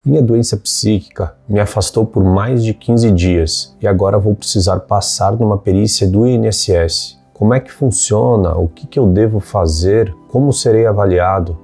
Minha doença psíquica me afastou por mais de 15 dias e agora vou precisar passar numa perícia do INSS. Como é que funciona? O que eu devo fazer? Como serei avaliado?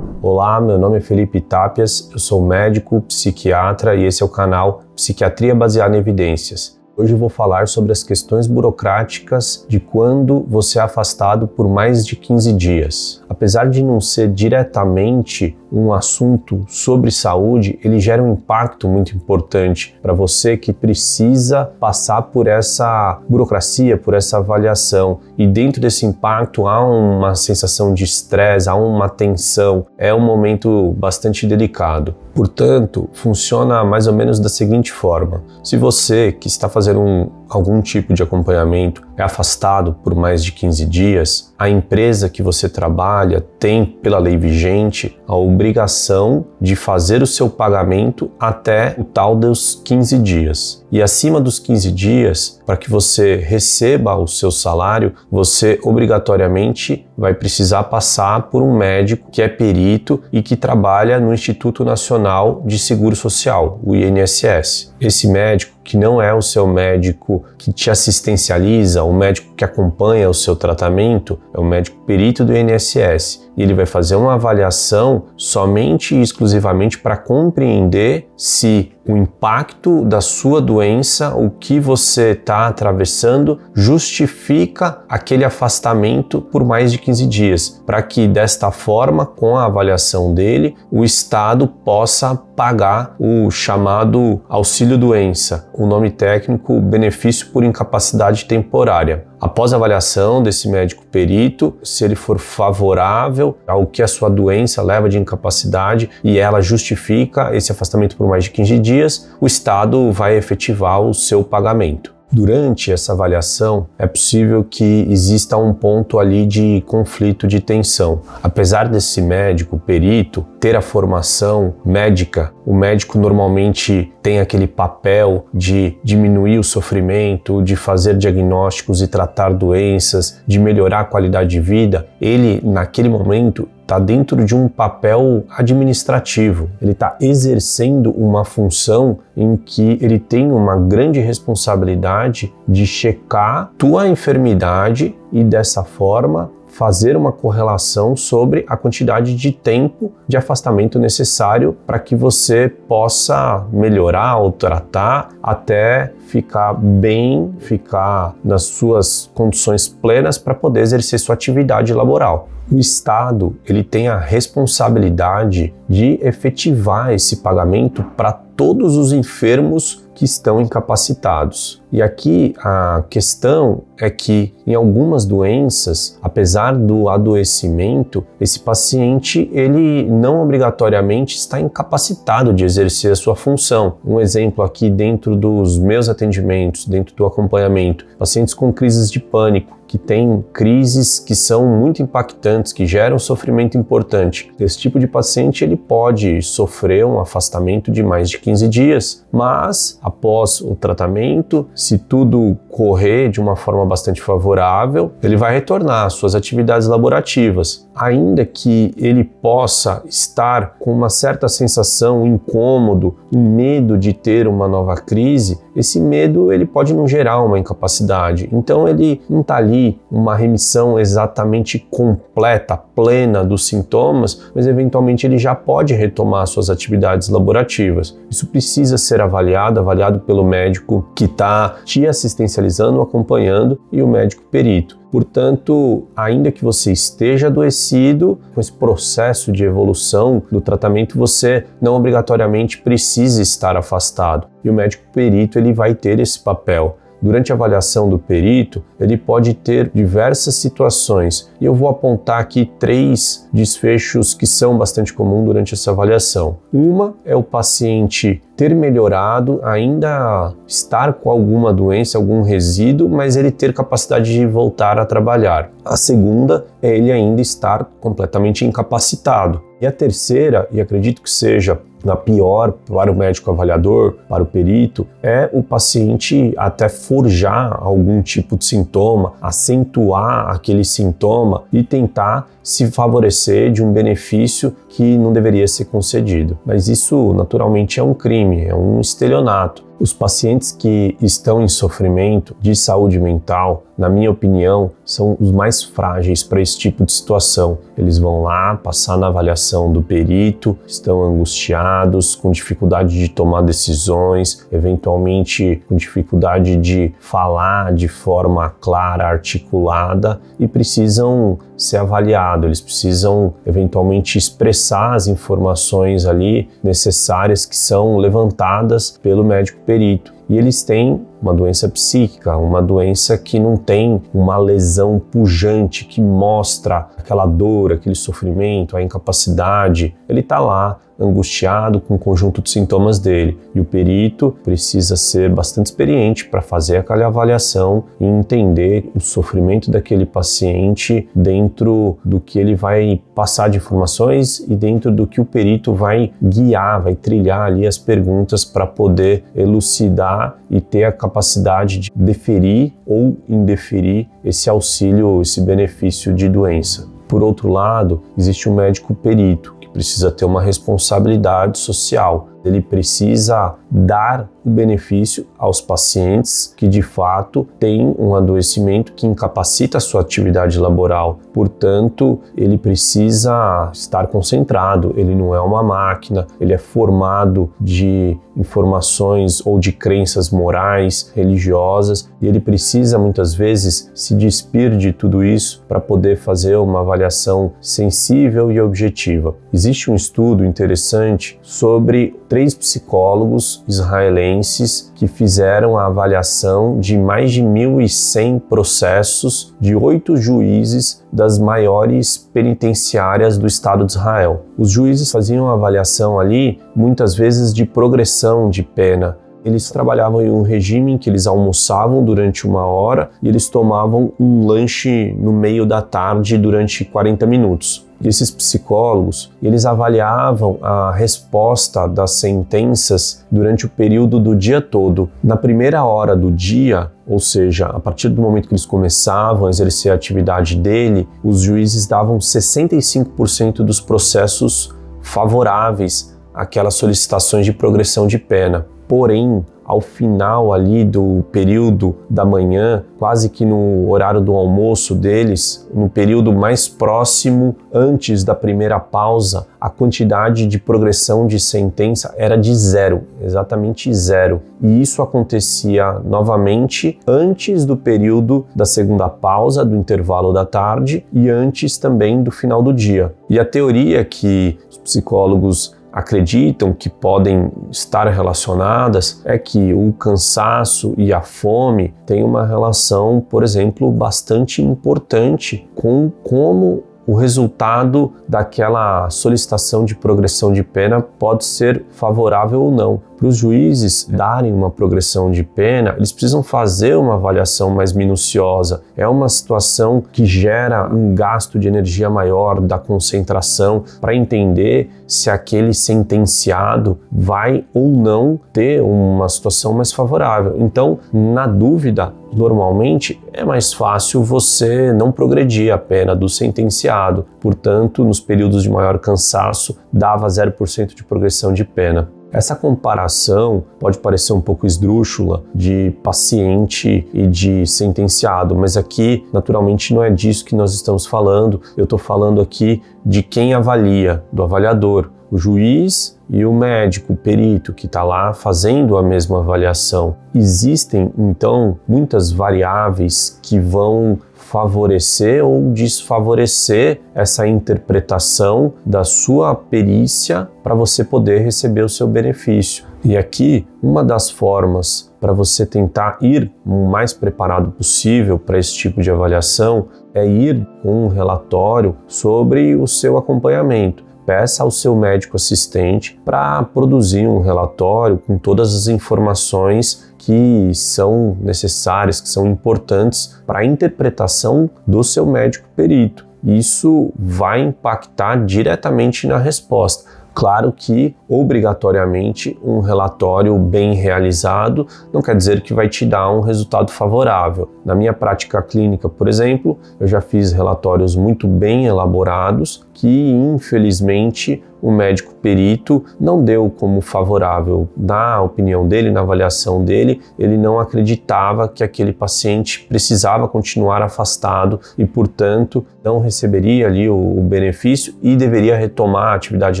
Olá, meu nome é Felipe Tapias, eu sou médico, psiquiatra e esse é o canal Psiquiatria Baseada em Evidências. Hoje eu vou falar sobre as questões burocráticas de quando você é afastado por mais de 15 dias. Apesar de não ser diretamente um assunto sobre saúde, ele gera um impacto muito importante para você que precisa passar por essa burocracia, por essa avaliação. E dentro desse impacto há uma sensação de estresse, há uma tensão, é um momento bastante delicado. Portanto, funciona mais ou menos da seguinte forma: se você que está fazendo algum tipo de acompanhamento é afastado por mais de 15 dias, a empresa que você trabalha tem, pela lei vigente, a obrigação de fazer o seu pagamento até o tal dos 15 dias. E acima dos 15 dias, para que você receba o seu salário, você obrigatoriamente vai precisar passar por um médico que é perito e que trabalha no Instituto Nacional de Seguro Social, o INSS. Esse médico, que não é o seu médico que te assistencializa, o médico que acompanha o seu tratamento, é o médico perito do INSS. E ele vai fazer uma avaliação somente e exclusivamente para compreender se o impacto da sua doença, o que você está atravessando, justifica aquele afastamento por mais de 15 dias, para que desta forma, com a avaliação dele, o Estado possa pagar o chamado auxílio-doença, o nome técnico, benefício por incapacidade temporária. Após a avaliação desse médico perito, se ele for favorável ao que a sua doença leva de incapacidade e ela justifica esse afastamento por mais de 15 dias, o Estado vai efetivar o seu pagamento. Durante essa avaliação, é possível que exista um ponto ali de conflito, de tensão. Apesar desse médico perito ter a formação médica, o médico normalmente tem aquele papel de diminuir o sofrimento, de fazer diagnósticos e tratar doenças, de melhorar a qualidade de vida. Ele, naquele momento, está dentro de um papel administrativo, ele está exercendo uma função em que ele tem uma grande responsabilidade de checar tua enfermidade e dessa forma fazer uma correlação sobre a quantidade de tempo de afastamento necessário para que você possa melhorar ou tratar até ficar bem, ficar nas suas condições plenas para poder exercer sua atividade laboral. O Estado, ele tem a responsabilidade de efetivar esse pagamento para todos os enfermos que estão incapacitados. E aqui a questão é que em algumas doenças, apesar do adoecimento, esse paciente ele não obrigatoriamente está incapacitado de exercer a sua função. Um exemplo aqui dentro dos meus atendimentos, dentro do acompanhamento, pacientes com crises de pânico, que têm crises que são muito impactantes, que geram sofrimento importante. Esse tipo de paciente ele pode sofrer um afastamento de mais de 15 dias, mas após o tratamento, se tudo correr de uma forma bastante favorável, ele vai retornar às suas atividades laborativas. Ainda que ele possa estar com uma certa sensação, um incômodo, um medo de ter uma nova crise, esse medo ele pode não gerar uma incapacidade. Então ele não está ali uma remissão exatamente completa, plena dos sintomas, mas eventualmente ele já pode retomar suas atividades laborativas. Isso precisa ser avaliado pelo médico que está te assistencializando, acompanhando, e o médico perito. Portanto, ainda que você esteja adoecido, com esse processo de evolução do tratamento, você não obrigatoriamente precisa estar afastado. E o médico perito ele vai ter esse papel. Durante a avaliação do perito, ele pode ter diversas situações e eu vou apontar aqui 3 desfechos que são bastante comuns durante essa avaliação. Uma é o paciente ter melhorado, ainda estar com alguma doença, algum resíduo, mas ele ter capacidade de voltar a trabalhar. A segunda é ele ainda estar completamente incapacitado. E a terceira, e acredito que seja a pior para o médico avaliador, para o perito, é o paciente até forjar algum tipo de sintoma, acentuar aquele sintoma e tentar se favorecer de um benefício que não deveria ser concedido. Mas isso naturalmente é um crime, é um estelionato. Os pacientes que estão em sofrimento de saúde mental, na minha opinião, são os mais frágeis para esse tipo de situação. Eles vão lá passar na avaliação do perito, estão angustiados, com dificuldade de tomar decisões, eventualmente com dificuldade de falar de forma clara, articulada, e precisam ser avaliados. Eles precisam eventualmente expressar as informações ali necessárias que são levantadas pelo médico perito. E eles têm uma doença psíquica, uma doença que não tem uma lesão pujante que mostra aquela dor, aquele sofrimento, a incapacidade. Ele está lá angustiado com o conjunto de sintomas dele. E o perito precisa ser bastante experiente para fazer aquela avaliação e entender o sofrimento daquele paciente dentro do que ele vai passar de informações e dentro do que o perito vai guiar, vai trilhar ali as perguntas para poder elucidar e ter a capacidade de deferir ou indeferir esse auxílio, esse benefício de doença. Por outro lado, existe um médico perito que precisa ter uma responsabilidade social. Ele precisa dar o benefício aos pacientes que de fato têm um adoecimento que incapacita a sua atividade laboral. Portanto, ele precisa estar concentrado, ele não é uma máquina, ele é formado de informações ou de crenças morais, religiosas, e ele precisa muitas vezes se despir de tudo isso para poder fazer uma avaliação sensível e objetiva. Existe um estudo interessante sobre 3 psicólogos israelenses que fizeram a avaliação de mais de 1.100 processos de 8 juízes das maiores penitenciárias do Estado de Israel. Os juízes faziam a avaliação ali, muitas vezes, de progressão de pena. Eles trabalhavam em um regime em que eles almoçavam durante 1 hora e eles tomavam um lanche no meio da tarde durante 40 minutos. E esses psicólogos, eles avaliavam a resposta das sentenças durante o período do dia todo. Na primeira hora do dia, ou seja, a partir do momento que eles começavam a exercer a atividade dele, os juízes davam 65% dos processos favoráveis àquelas solicitações de progressão de pena. Porém, ao final ali do período da manhã, quase que no horário do almoço deles, no período mais próximo antes da primeira pausa, a quantidade de progressão de sentença era de 0, exatamente 0. E isso acontecia novamente antes do período da segunda pausa, do intervalo da tarde, e antes também do final do dia. E a teoria que os psicólogos acreditam que podem estar relacionadas é que o cansaço e a fome têm uma relação, por exemplo, bastante importante com como o resultado daquela solicitação de progressão de pena pode ser favorável ou não. Para os juízes darem uma progressão de pena, eles precisam fazer uma avaliação mais minuciosa. É uma situação que gera um gasto de energia maior, da concentração, para entender se aquele sentenciado vai ou não ter uma situação mais favorável. Então, na dúvida, normalmente é mais fácil você não progredir a pena do sentenciado. Portanto, nos períodos de maior cansaço, dava 0% de progressão de pena. Essa comparação pode parecer um pouco esdrúxula de paciente e de sentenciado, mas aqui, naturalmente, não é disso que nós estamos falando. Eu estou falando aqui de quem avalia, do avaliador, o juiz e o médico, o perito que está lá fazendo a mesma avaliação. Existem, então, muitas variáveis que vão favorecer ou desfavorecer essa interpretação da sua perícia para você poder receber o seu benefício. E aqui, uma das formas para você tentar ir o mais preparado possível para esse tipo de avaliação é ir com um relatório sobre o seu acompanhamento. peça ao seu médico assistente para produzir um relatório com todas as informações que são necessárias, que são importantes para a interpretação do seu médico perito. Isso vai impactar diretamente na resposta. Claro que, obrigatoriamente, um relatório bem realizado não quer dizer que vai te dar um resultado favorável. Na minha prática clínica, por exemplo, eu já fiz relatórios muito bem elaborados que, infelizmente, o médico perito não deu como favorável. Na opinião dele, na avaliação dele, ele não acreditava que aquele paciente precisava continuar afastado e, portanto, não receberia ali o benefício e deveria retomar a atividade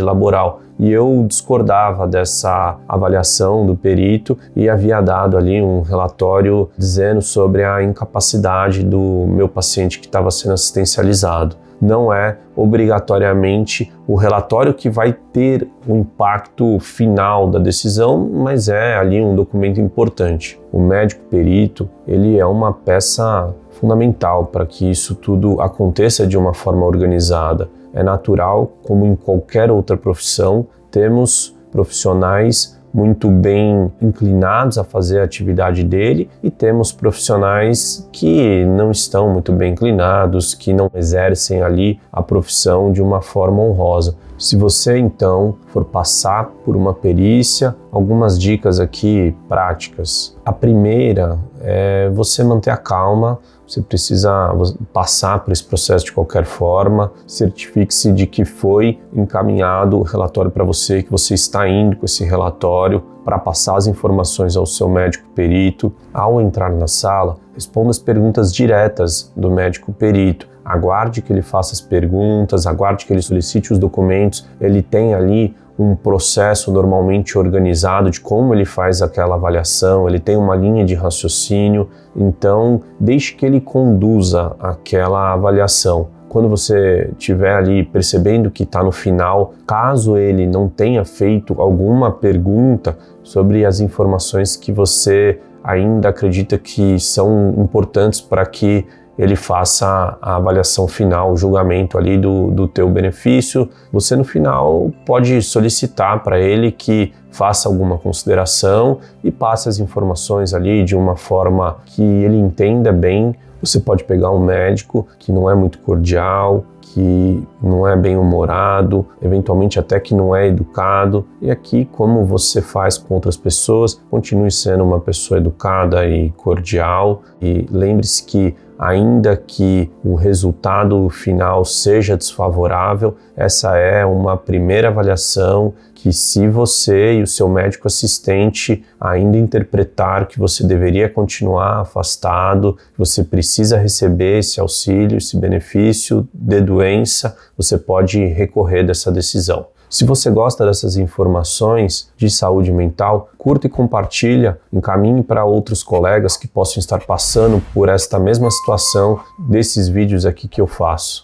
laboral. E eu discordava dessa avaliação do perito e havia dado ali um relatório dizendo sobre a incapacidade do meu paciente que estava sendo assistencializado. Não é obrigatoriamente o relatório que vai ter o impacto final da decisão, mas é ali um documento importante. O médico perito, ele é uma peça fundamental para que isso tudo aconteça de uma forma organizada. É natural, como em qualquer outra profissão, temos profissionais muito bem inclinados a fazer a atividade dele e temos profissionais que não estão muito bem inclinados, que não exercem ali a profissão de uma forma honrosa. Se você então for passar por uma perícia, algumas dicas aqui práticas. A primeira é você manter a calma. Você precisa passar por esse processo de qualquer forma, certifique-se de que foi encaminhado o relatório para você, que você está indo com esse relatório para passar as informações ao seu médico perito. Ao entrar na sala, responda as perguntas diretas do médico perito. Aguarde que ele faça as perguntas, aguarde que ele solicite os documentos. Ele tem ali um processo normalmente organizado de como ele faz aquela avaliação, ele tem uma linha de raciocínio, então deixe que ele conduza aquela avaliação. Quando você estiver ali percebendo que está no final, caso ele não tenha feito alguma pergunta sobre as informações que você ainda acredita que são importantes para que ele faça a avaliação final, o julgamento ali do teu benefício, você no final pode solicitar para ele que faça alguma consideração e passe as informações ali de uma forma que ele entenda bem. Você pode pegar um médico que não é muito cordial, que não é bem-humorado, eventualmente até que não é educado. E aqui, como você faz com outras pessoas, continue sendo uma pessoa educada e cordial. E lembre-se que, ainda que o resultado final seja desfavorável, essa é uma primeira avaliação que, se você e o seu médico assistente ainda interpretar que você deveria continuar afastado, você precisa receber esse auxílio, esse benefício de doença, você pode recorrer dessa decisão. Se você gosta dessas informações de saúde mental, curta e compartilha, encaminhe para outros colegas que possam estar passando por esta mesma situação desses vídeos aqui que eu faço.